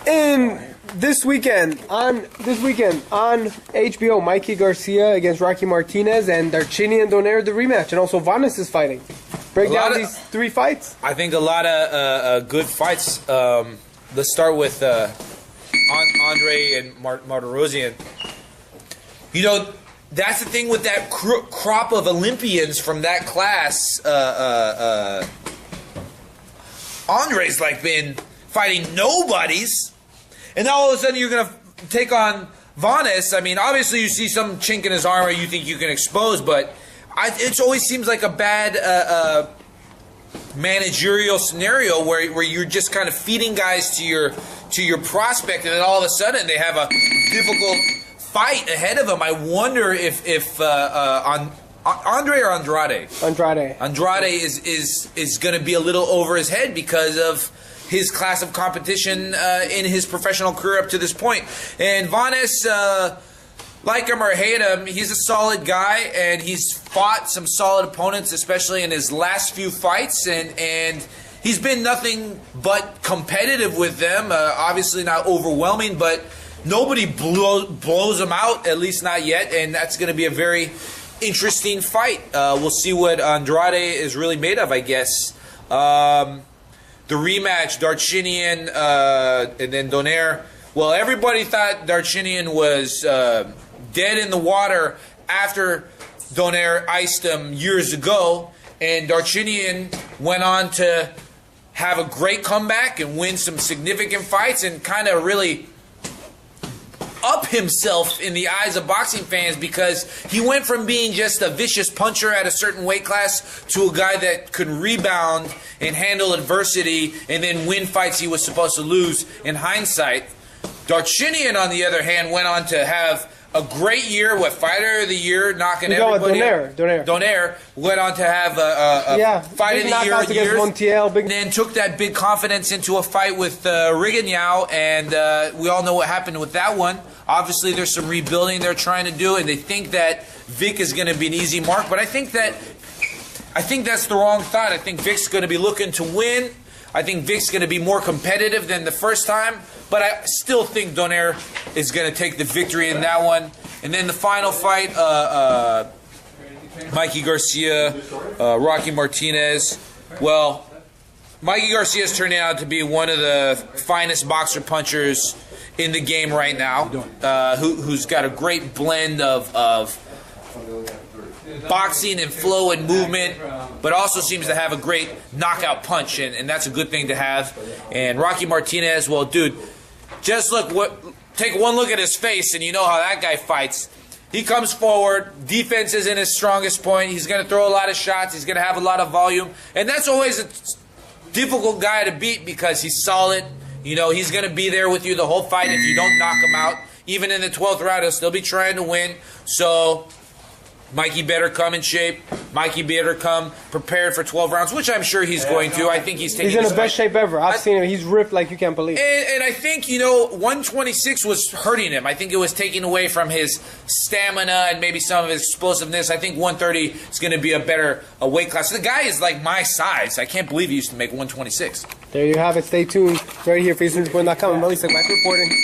In this weekend on HBO, Mikey Garcia against Rocky Martinez and Darchinyan Donaire, the rematch, and also Vanes is fighting. Break down these three fights. I think a lot of good fights. Let's start with Andre and Martirosyan. You know, that's the thing with that crop of Olympians from that class. Andre's like been fighting nobodies, and now all of a sudden you're gonna take on Vanes. I mean, obviously you see some chink in his armor you think you can expose, but it always seems like a bad managerial scenario where you're just kind of feeding guys to your prospect, and then all of a sudden they have a difficult fight ahead of them. I wonder if Andre or Andrade? Andrade is going to be a little over his head because of his class of competition in his professional career up to this point. And Vanes, like him or hate him, he's a solid guy, and he's fought some solid opponents, especially in his last few fights, and he's been nothing but competitive with them. Obviously not overwhelming, but nobody blows him out, at least not yet, and that's going to be a very interesting fight. We'll see what Andrade is really made of, I guess. The rematch, Darchinyan and then Donaire. Well, everybody thought Darchinyan was dead in the water after Donaire iced him years ago, and Darchinyan went on to have a great comeback and win some significant fights and kind of really up himself in the eyes of boxing fans, because he went from being just a vicious puncher at a certain weight class to a guy that could rebound and handle adversity and then win fights he was supposed to lose in hindsight. Darchinyan, on the other hand, went on to have a great year with Fighter of the Year, knocking everybody out. Donaire went on to have a Fight of the Year years, Montiel, and then took that big confidence into a fight with Rigondeaux, and we all know what happened with that one. Obviously, there's some rebuilding they're trying to do, and they think that Vic is going to be an easy mark, but I think that's the wrong thought. I think Vic's going to be looking to win. I think Vic's going to be more competitive than the first time, but I still think Donaire is going to take the victory in that one. And then the final fight, Mikey Garcia, Rocky Martinez. Well, Mikey Garcia is turning out to be one of the finest boxer punchers in the game right now, who's got a great blend of boxing and flow and movement, but also seems to have a great knockout punch, and that's a good thing to have. And Rocky Martinez, well, dude, just take one look at his face and you know how that guy fights. He comes forward, defense isn't his strongest point, he's going to throw a lot of shots, he's going to have a lot of volume, and that's always a difficult guy to beat because he's solid. You know, he's going to be there with you the whole fight. If you don't knock him out, even in the 12th round, he'll still be trying to win. So Mikey better come in shape. Mikey better come prepared for 12 rounds, which I'm sure he's going to. I think he's taking. He's in the best shape ever. I've seen him. He's ripped like you can't believe. And I think, you know, 126 was hurting him. I think it was taking away from his stamina and maybe some of his explosiveness. I think 130 is going to be a weight class. The guy is like my size. I can't believe he used to make 126. There you have it. Stay tuned. Right here for EsNewsBoxing960. I'm Melissa back reporting.